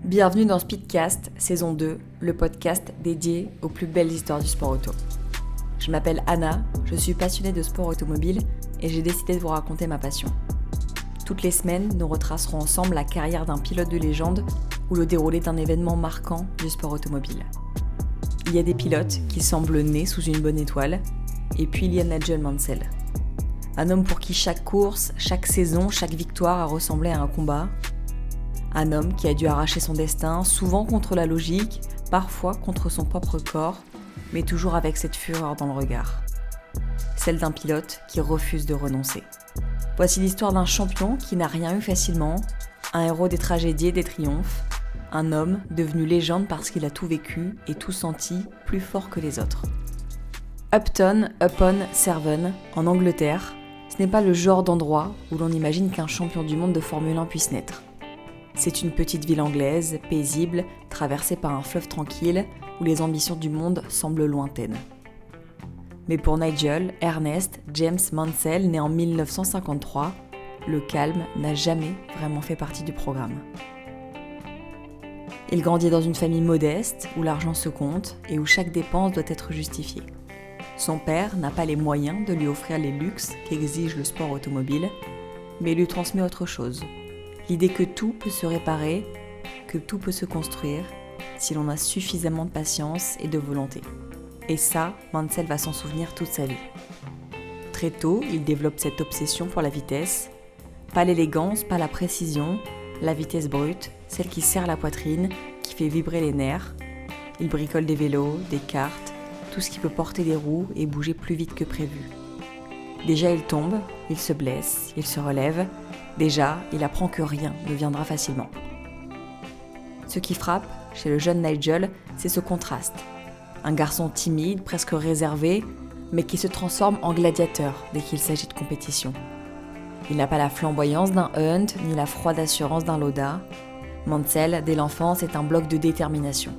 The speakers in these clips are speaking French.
Bienvenue dans Speedcast, saison 2, le podcast dédié aux plus belles histoires du sport auto. Je m'appelle Anna, je suis passionnée de sport automobile et j'ai décidé de vous raconter ma passion. Toutes les semaines, nous retracerons ensemble la carrière d'un pilote de légende ou le déroulé d'un événement marquant du sport automobile. Il y a des pilotes qui semblent nés sous une bonne étoile, et puis il y a Nigel Mansell. Un homme pour qui chaque course, chaque saison, chaque victoire a ressemblé à un combat. Un homme qui a dû arracher son destin, souvent contre la logique, parfois contre son propre corps, mais toujours avec cette fureur dans le regard. Celle d'un pilote qui refuse de renoncer. Voici l'histoire d'un champion qui n'a rien eu facilement, un héros des tragédies et des triomphes, un homme devenu légende parce qu'il a tout vécu et tout senti plus fort que les autres. Upton upon Severn, en Angleterre, ce n'est pas le genre d'endroit où l'on imagine qu'un champion du monde de Formule 1 puisse naître. C'est une petite ville anglaise, paisible, traversée par un fleuve tranquille, où les ambitions du monde semblent lointaines. Mais pour Nigel Ernest James Mansell, né en 1953, le calme n'a jamais vraiment fait partie du programme. Il grandit dans une famille modeste, où l'argent se compte et où chaque dépense doit être justifiée. Son père n'a pas les moyens de lui offrir les luxes qu'exige le sport automobile, mais lui transmet autre chose. L'idée que tout peut se réparer, que tout peut se construire, si l'on a suffisamment de patience et de volonté. Et ça, Mansell va s'en souvenir toute sa vie. Très tôt, il développe cette obsession pour la vitesse. Pas l'élégance, pas la précision, la vitesse brute, celle qui serre la poitrine, qui fait vibrer les nerfs. Il bricole des vélos, des karts, tout ce qui peut porter des roues et bouger plus vite que prévu. Déjà il tombe, il se blesse, il se relève. Déjà, il apprend que rien ne viendra facilement. Ce qui frappe chez le jeune Nigel, c'est ce contraste. Un garçon timide, presque réservé, mais qui se transforme en gladiateur dès qu'il s'agit de compétition. Il n'a pas la flamboyance d'un Hunt, ni la froide assurance d'un Lauda. Mansell, dès l'enfance, est un bloc de détermination.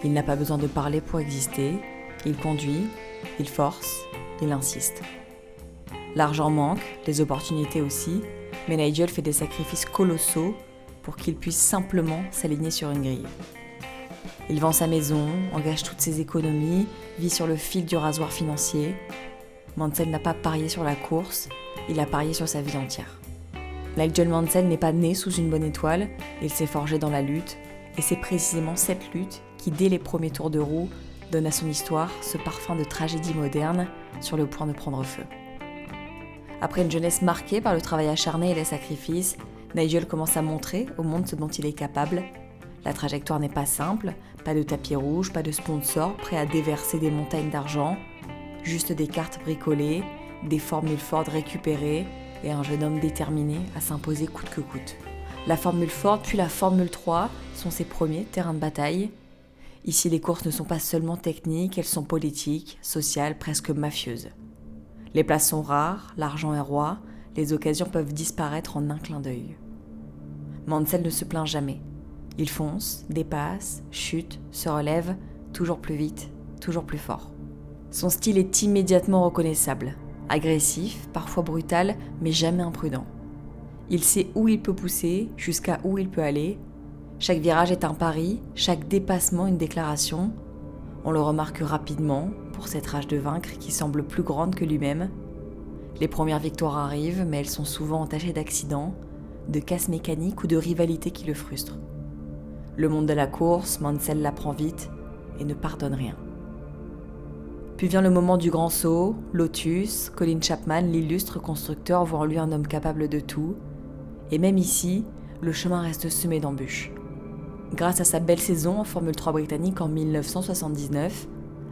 Il n'a pas besoin de parler pour exister. Il conduit, il force, il insiste. L'argent manque, les opportunités aussi, mais Nigel fait des sacrifices colossaux pour qu'il puisse simplement s'aligner sur une grille. Il vend sa maison, engage toutes ses économies, vit sur le fil du rasoir financier. Mansell n'a pas parié sur la course, il a parié sur sa vie entière. Nigel Mansell n'est pas né sous une bonne étoile, il s'est forgé dans la lutte, et c'est précisément cette lutte qui, dès les premiers tours de roue, donne à son histoire ce parfum de tragédie moderne sur le point de prendre feu. Après une jeunesse marquée par le travail acharné et les sacrifices, Nigel commence à montrer au monde ce dont il est capable. La trajectoire n'est pas simple, pas de tapis rouge, pas de sponsors prêts à déverser des montagnes d'argent, juste des cartes bricolées, des formules Ford récupérées et un jeune homme déterminé à s'imposer coûte que coûte. La Formule Ford puis la Formule 3 sont ses premiers terrains de bataille. Ici, les courses ne sont pas seulement techniques, elles sont politiques, sociales, presque mafieuses. Les places sont rares, l'argent est roi, les occasions peuvent disparaître en un clin d'œil. Mansell ne se plaint jamais. Il fonce, dépasse, chute, se relève, toujours plus vite, toujours plus fort. Son style est immédiatement reconnaissable. Agressif, parfois brutal, mais jamais imprudent. Il sait où il peut pousser, jusqu'à où il peut aller. Chaque virage est un pari, chaque dépassement une déclaration. On le remarque rapidement pour cette rage de vaincre qui semble plus grande que lui-même. Les premières victoires arrivent, mais elles sont souvent entachées d'accidents, de casses mécaniques ou de rivalités qui le frustrent. Le monde de la course, Mansell l'apprend vite et ne pardonne rien. Puis vient le moment du grand saut. Lotus, Colin Chapman, l'illustre constructeur, voit en lui un homme capable de tout. Et même ici, le chemin reste semé d'embûches. Grâce à sa belle saison en Formule 3 britannique en 1979,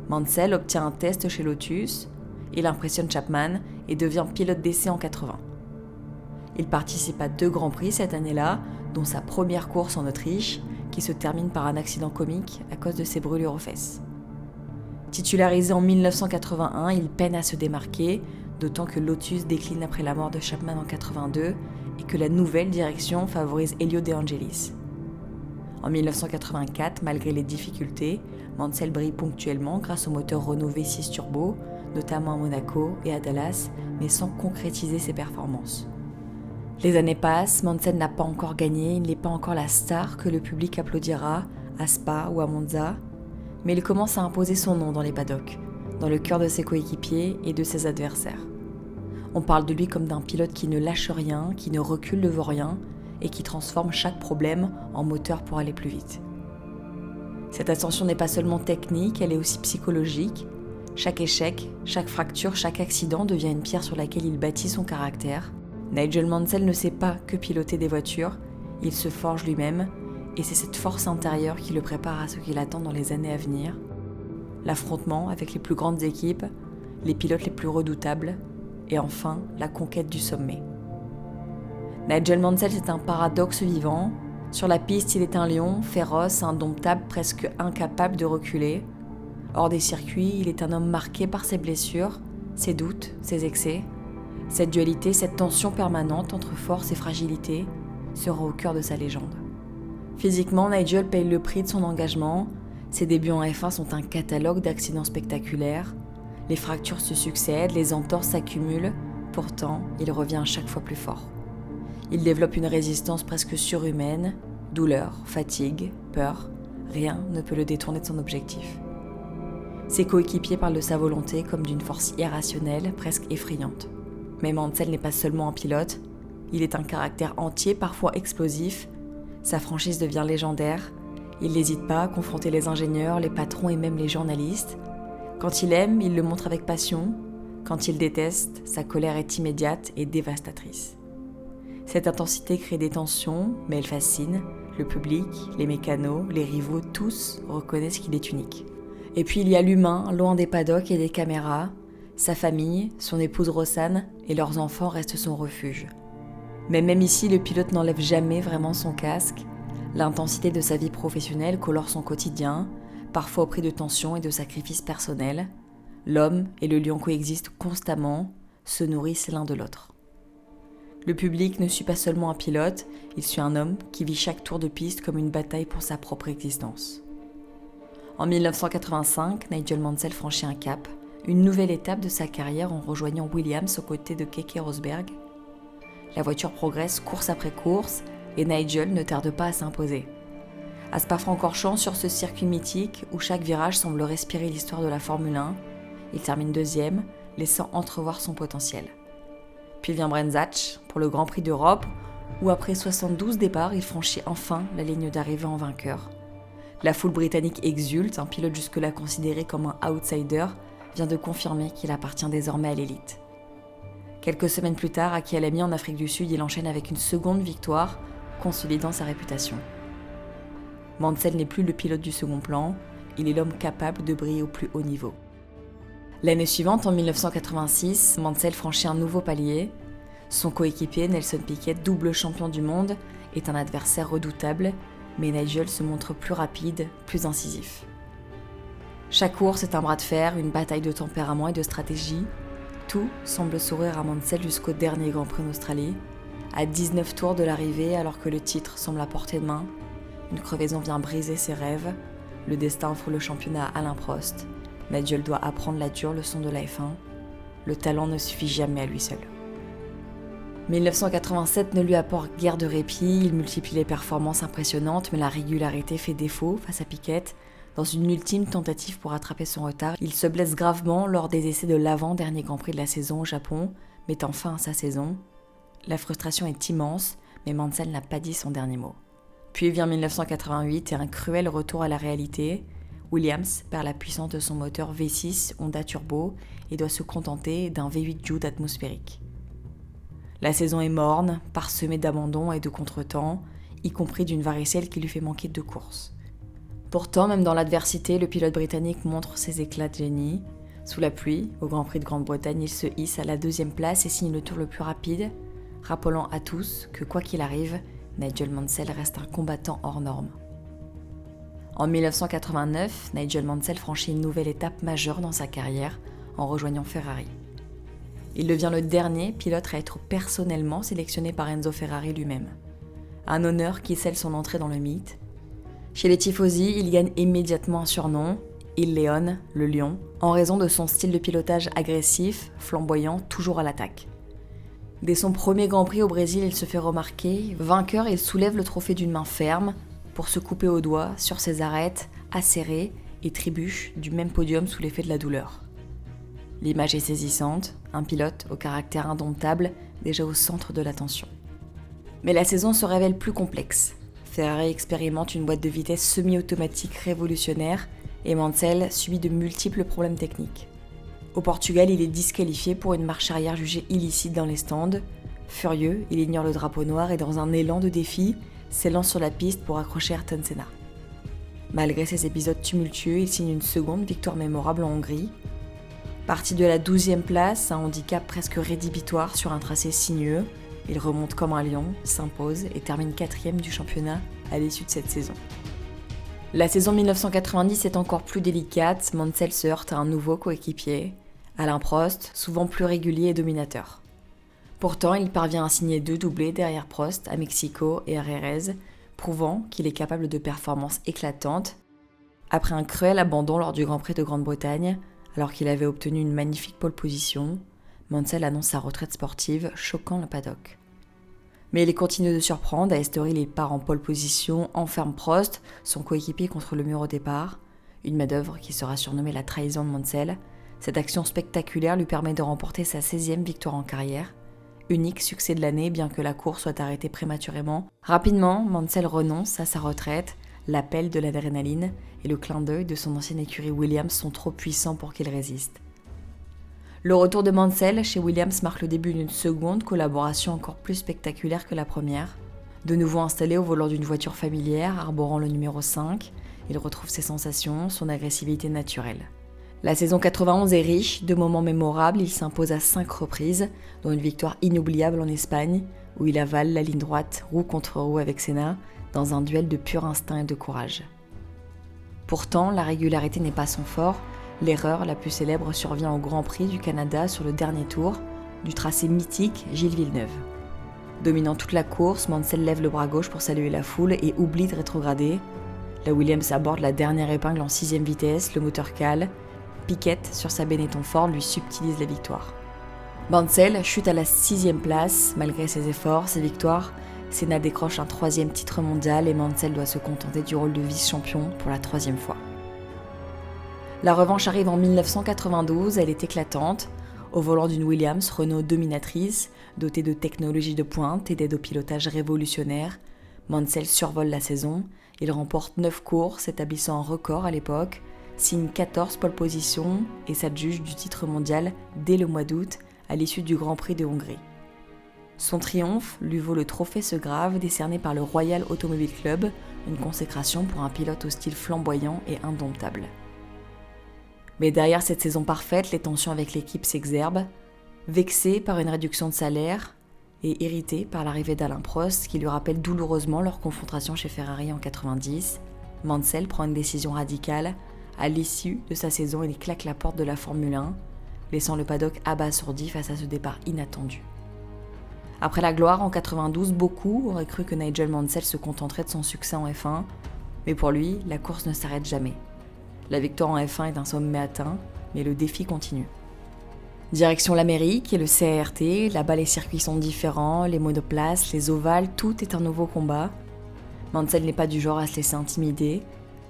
Mansell obtient un test chez Lotus, il impressionne Chapman et devient pilote d'essai en 80. Il participe à 2 grands prix cette année-là, dont sa première course en Autriche, qui se termine par un accident comique à cause de ses brûlures aux fesses. Titularisé en 1981, il peine à se démarquer, d'autant que Lotus décline après la mort de Chapman en 82 et que la nouvelle direction favorise Elio De Angelis. En 1984, malgré les difficultés, Mansell brille ponctuellement grâce au moteur Renault V6 Turbo, notamment à Monaco et à Dallas, mais sans concrétiser ses performances. Les années passent, Mansell n'a pas encore gagné, il n'est pas encore la star que le public applaudira à Spa ou à Monza, mais il commence à imposer son nom dans les paddocks, dans le cœur de ses coéquipiers et de ses adversaires. On parle de lui comme d'un pilote qui ne lâche rien, qui ne recule devant rien et qui transforme chaque problème en moteur pour aller plus vite. Cette ascension n'est pas seulement technique, elle est aussi psychologique. Chaque échec, chaque fracture, chaque accident devient une pierre sur laquelle il bâtit son caractère. Nigel Mansell ne sait pas que piloter des voitures, il se forge lui-même, et c'est cette force intérieure qui le prépare à ce qu'il attend dans les années à venir. L'affrontement avec les plus grandes équipes, les pilotes les plus redoutables, et enfin la conquête du sommet. Nigel Mansell, c'est un paradoxe vivant. Sur la piste, il est un lion, féroce, indomptable, presque incapable de reculer. Hors des circuits, il est un homme marqué par ses blessures, ses doutes, ses excès. Cette dualité, cette tension permanente entre force et fragilité sera au cœur de sa légende. Physiquement, Nigel paye le prix de son engagement. Ses débuts en F1 sont un catalogue d'accidents spectaculaires. Les fractures se succèdent, les entorses s'accumulent. Pourtant, il revient chaque fois plus fort. Il développe une résistance presque surhumaine. Douleur, fatigue, peur, rien ne peut le détourner de son objectif. Ses coéquipiers parlent de sa volonté comme d'une force irrationnelle, presque effrayante. Mais Mansell n'est pas seulement un pilote, il est un caractère entier, parfois explosif. Sa franchise devient légendaire. Il n'hésite pas à confronter les ingénieurs, les patrons et même les journalistes. Quand il aime, il le montre avec passion. Quand il déteste, sa colère est immédiate et dévastatrice. Cette intensité crée des tensions, mais elle fascine. Le public, les mécanos, les rivaux, tous reconnaissent qu'il est unique. Et puis il y a l'humain, loin des paddocks et des caméras. Sa famille, son épouse Rosanne et leurs enfants restent son refuge. Mais même ici, le pilote n'enlève jamais vraiment son casque. L'intensité de sa vie professionnelle colore son quotidien, parfois au prix de tensions et de sacrifices personnels. L'homme et le lion coexistent constamment, se nourrissent l'un de l'autre. Le public ne suit pas seulement un pilote, il suit un homme qui vit chaque tour de piste comme une bataille pour sa propre existence. En 1985, Nigel Mansell franchit un cap, une nouvelle étape de sa carrière en rejoignant Williams aux côtés de Keke Rosberg. La voiture progresse course après course et Nigel ne tarde pas à s'imposer. À Spa-Francorchamps, sur ce circuit mythique où chaque virage semble respirer l'histoire de la Formule 1, il termine deuxième, laissant entrevoir son potentiel. Puis vient Brenzach pour le Grand Prix d'Europe, où après 72 départs, il franchit enfin la ligne d'arrivée en vainqueur. La foule britannique exulte, un pilote jusque-là considéré comme un outsider vient de confirmer qu'il appartient désormais à l'élite. Quelques semaines plus tard, à Kyalami en Afrique du Sud, il enchaîne avec une seconde victoire, consolidant sa réputation. Mansell n'est plus le pilote du second plan, il est l'homme capable de briller au plus haut niveau. L'année suivante, en 1986, Mansell franchit un nouveau palier. Son coéquipier, Nelson Piquet, double champion du monde, est un adversaire redoutable, mais Nigel se montre plus rapide, plus incisif. Chaque course est un bras de fer, une bataille de tempérament et de stratégie. Tout semble sourire à Mansell jusqu'au dernier Grand Prix en Australie. À 19 tours de l'arrivée, alors que le titre semble à portée de main, une crevaison vient briser ses rêves. Le destin offre le championnat à Alain Prost. Nigel doit apprendre la dure leçon de la F1. Le talent ne suffit jamais à lui seul. 1987 ne lui apporte guère de répit, il multiplie les performances impressionnantes, mais la régularité fait défaut face à Piquet. Dans une ultime tentative pour rattraper son retard, il se blesse gravement lors des essais de l'avant-dernier Grand Prix de la saison au Japon, mettant fin à sa saison. La frustration est immense, mais Mansell n'a pas dit son dernier mot. Puis vient 1988 et un cruel retour à la réalité. Williams perd la puissance de son moteur V6 Honda Turbo et doit se contenter d'un V8 Jude atmosphérique. La saison est morne, parsemée d'abandons et de contretemps, y compris d'une varicelle qui lui fait manquer 2 courses. Pourtant, même dans l'adversité, le pilote britannique montre ses éclats de génie. Sous la pluie, au Grand Prix de Grande-Bretagne, il se hisse à la 2e place et signe le tour le plus rapide, rappelant à tous que quoi qu'il arrive, Nigel Mansell reste un combattant hors norme. En 1989, Nigel Mansell franchit une nouvelle étape majeure dans sa carrière en rejoignant Ferrari. Il devient le dernier pilote à être personnellement sélectionné par Enzo Ferrari lui-même. Un honneur qui scelle son entrée dans le mythe. Chez les tifosi, il gagne immédiatement un surnom, Il León, le lion, en raison de son style de pilotage agressif, flamboyant, toujours à l'attaque. Dès son premier Grand Prix au Brésil, il se fait remarquer. Vainqueur, il soulève le trophée d'une main ferme pour se couper au doigt sur ses arêtes acérées et trébuche du même podium sous l'effet de la douleur. L'image est saisissante, un pilote au caractère indomptable, déjà au centre de l'attention. Mais la saison se révèle plus complexe. Ferrari expérimente une boîte de vitesse semi-automatique révolutionnaire et Mansell subit de multiples problèmes techniques. Au Portugal, il est disqualifié pour une marche arrière jugée illicite dans les stands. Furieux, il ignore le drapeau noir et dans un élan de défi, s'élance sur la piste pour accrocher Ayrton Senna. Malgré ces épisodes tumultueux, il signe une seconde victoire mémorable en Hongrie. Parti de la 12e place, un handicap presque rédhibitoire sur un tracé sinueux, il remonte comme un lion, s'impose et termine 4e du championnat à l'issue de cette saison. La saison 1990 est encore plus délicate, Mansell se heurte à un nouveau coéquipier, Alain Prost, souvent plus régulier et dominateur. Pourtant, il parvient à signer 2 doublés derrière Prost à Mexico et à Jerez, prouvant qu'il est capable de performances éclatantes. Après un cruel abandon lors du Grand Prix de Grande-Bretagne, alors qu'il avait obtenu une magnifique pole position, Mansell annonce sa retraite sportive, choquant le paddock. Mais il continue de surprendre, à Estoril il part en pole position, enferme Prost, son coéquipier contre le mur au départ, une main-d'œuvre qui sera surnommée la trahison de Mansell. Cette action spectaculaire lui permet de remporter sa 16e victoire en carrière, unique succès de l'année bien que la course soit arrêtée prématurément. Rapidement, Mansell renonce à sa retraite, l'appel de l'adrénaline et le clin d'œil de son ancienne écurie Williams sont trop puissants pour qu'il résiste. Le retour de Mansell chez Williams marque le début d'une seconde collaboration encore plus spectaculaire que la première. De nouveau installé au volant d'une voiture familière arborant le numéro 5, il retrouve ses sensations, son agressivité naturelle. La saison 91 est riche de moments mémorables, il s'impose à 5 reprises, dont une victoire inoubliable en Espagne, où il avale la ligne droite roue contre roue avec Senna, dans un duel de pur instinct et de courage. Pourtant, la régularité n'est pas son fort. L'erreur la plus célèbre survient au Grand Prix du Canada sur le dernier tour, du tracé mythique Gilles Villeneuve. Dominant toute la course, Mansell lève le bras gauche pour saluer la foule et oublie de rétrograder. La Williams aborde la dernière épingle en 6e vitesse, le moteur cale. Piquet, sur sa Benetton Ford, lui subtilise la victoire. Mansell chute à la 6e place, malgré ses efforts, ses victoires. Senna décroche un 3e titre mondial et Mansell doit se contenter du rôle de vice-champion pour la 3e fois. La revanche arrive en 1992, elle est éclatante. Au volant d'une Williams Renault dominatrice, dotée de technologies de pointe et d'aide au pilotage révolutionnaire, Mansell survole la saison. Il remporte 9 courses, établissant un record à l'époque, signe 14 pole positions et s'adjuge du titre mondial dès le mois d'août à l'issue du Grand Prix de Hongrie. Son triomphe lui vaut le trophée Segrave décerné par le Royal Automobile Club, une consécration pour un pilote au style flamboyant et indomptable. Mais derrière cette saison parfaite, les tensions avec l'équipe s'exerbent. Vexé par une réduction de salaire et irrité par l'arrivée d'Alain Prost qui lui rappelle douloureusement leur confrontation chez Ferrari en 90, Mansell prend une décision radicale. À l'issue de sa saison, il claque la porte de la Formule 1, laissant le paddock abasourdi face à ce départ inattendu. Après la gloire en 92, beaucoup auraient cru que Nigel Mansell se contenterait de son succès en F1, mais pour lui, la course ne s'arrête jamais. La victoire en F1 est un sommet atteint, mais le défi continue. Direction l'Amérique et le CART, là-bas les circuits sont différents, les monoplaces, les ovales, tout est un nouveau combat. Mansell n'est pas du genre à se laisser intimider.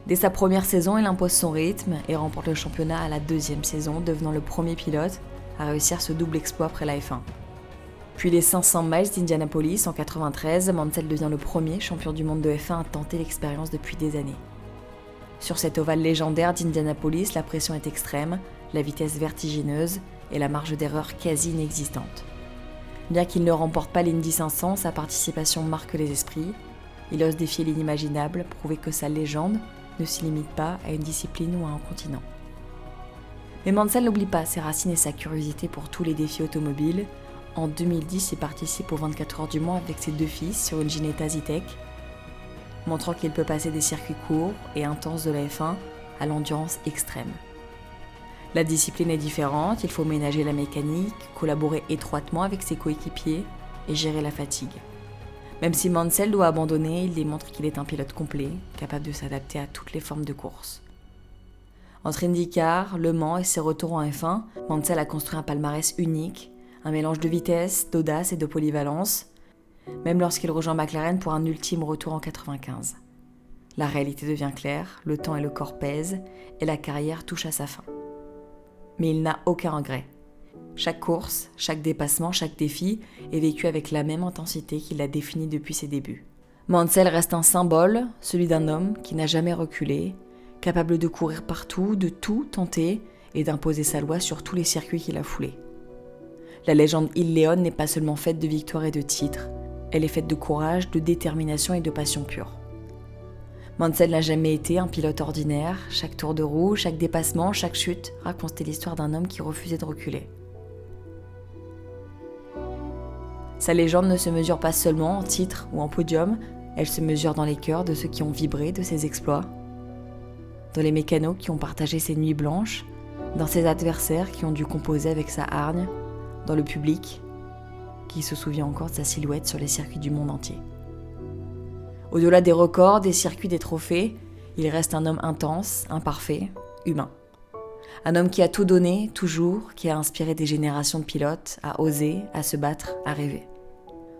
Dès sa première saison, il impose son rythme et remporte le championnat à la 2e saison, devenant le premier pilote à réussir ce double exploit après la F1. Puis les 500 miles d'Indianapolis en 93, Mansell devient le premier champion du monde de F1 à tenter l'expérience depuis des années. Sur cet ovale légendaire d'Indianapolis, la pression est extrême, la vitesse vertigineuse et la marge d'erreur quasi inexistante. Bien qu'il ne remporte pas l'Indy 500, sa participation marque les esprits. Il ose défier l'inimaginable, prouver que sa légende ne se limite pas à une discipline ou à un continent. Mais Mansell n'oublie pas ses racines et sa curiosité pour tous les défis automobiles. En 2010, il participe aux 24 heures du Mans avec ses 2 fils sur une Ginetta Zetec, montrant qu'il peut passer des circuits courts et intenses de la F1 à l'endurance extrême. La discipline est différente, il faut ménager la mécanique, collaborer étroitement avec ses coéquipiers et gérer la fatigue. Même si Mansell doit abandonner, il démontre qu'il est un pilote complet, capable de s'adapter à toutes les formes de course. Entre IndyCar, Le Mans et ses retours en F1, Mansell a construit un palmarès unique, un mélange de vitesse, d'audace et de polyvalence, même lorsqu'il rejoint McLaren pour un ultime retour en 95. La réalité devient claire, le temps et le corps pèsent, et la carrière touche à sa fin. Mais il n'a aucun regret. Chaque course, chaque dépassement, chaque défi est vécu avec la même intensité qu'il l'a défini depuis ses débuts. Mansell reste un symbole, celui d'un homme qui n'a jamais reculé, capable de courir partout, de tout tenter et d'imposer sa loi sur tous les circuits qu'il a foulés. La légende Il Leon n'est pas seulement faite de victoires et de titres, elle est faite de courage, de détermination et de passion pure. Mansell n'a jamais été un pilote ordinaire, chaque tour de roue, chaque dépassement, chaque chute racontait l'histoire d'un homme qui refusait de reculer. Sa légende ne se mesure pas seulement en titres ou en podium, elle se mesure dans les cœurs de ceux qui ont vibré de ses exploits, dans les mécanos qui ont partagé ses nuits blanches, dans ses adversaires qui ont dû composer avec sa hargne, dans le public qui se souvient encore de sa silhouette sur les circuits du monde entier. Au-delà des records, des circuits, des trophées, il reste un homme intense, imparfait, humain. Un homme qui a tout donné, toujours, qui a inspiré des générations de pilotes à oser, à se battre, à rêver.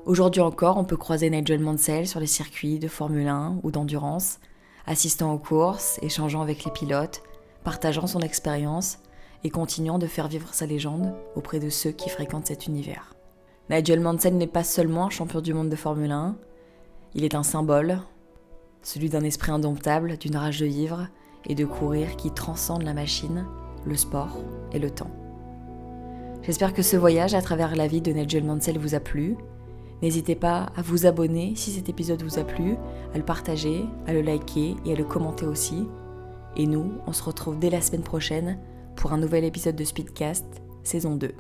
Aujourd'hui encore, on peut croiser Nigel Mansell sur les circuits de Formule 1 ou d'endurance, assistant aux courses, échangeant avec les pilotes, partageant son expérience et continuant de faire vivre sa légende auprès de ceux qui fréquentent cet univers. Nigel Mansell n'est pas seulement un champion du monde de Formule 1, il est un symbole, celui d'un esprit indomptable, d'une rage de vivre et de courir qui transcende la machine, le sport et le temps. J'espère que ce voyage à travers la vie de Nigel Mansell vous a plu. N'hésitez pas à vous abonner si cet épisode vous a plu, à le partager, à le liker et à le commenter aussi. Et nous, on se retrouve dès la semaine prochaine pour un nouvel épisode de Speedcast, saison 2.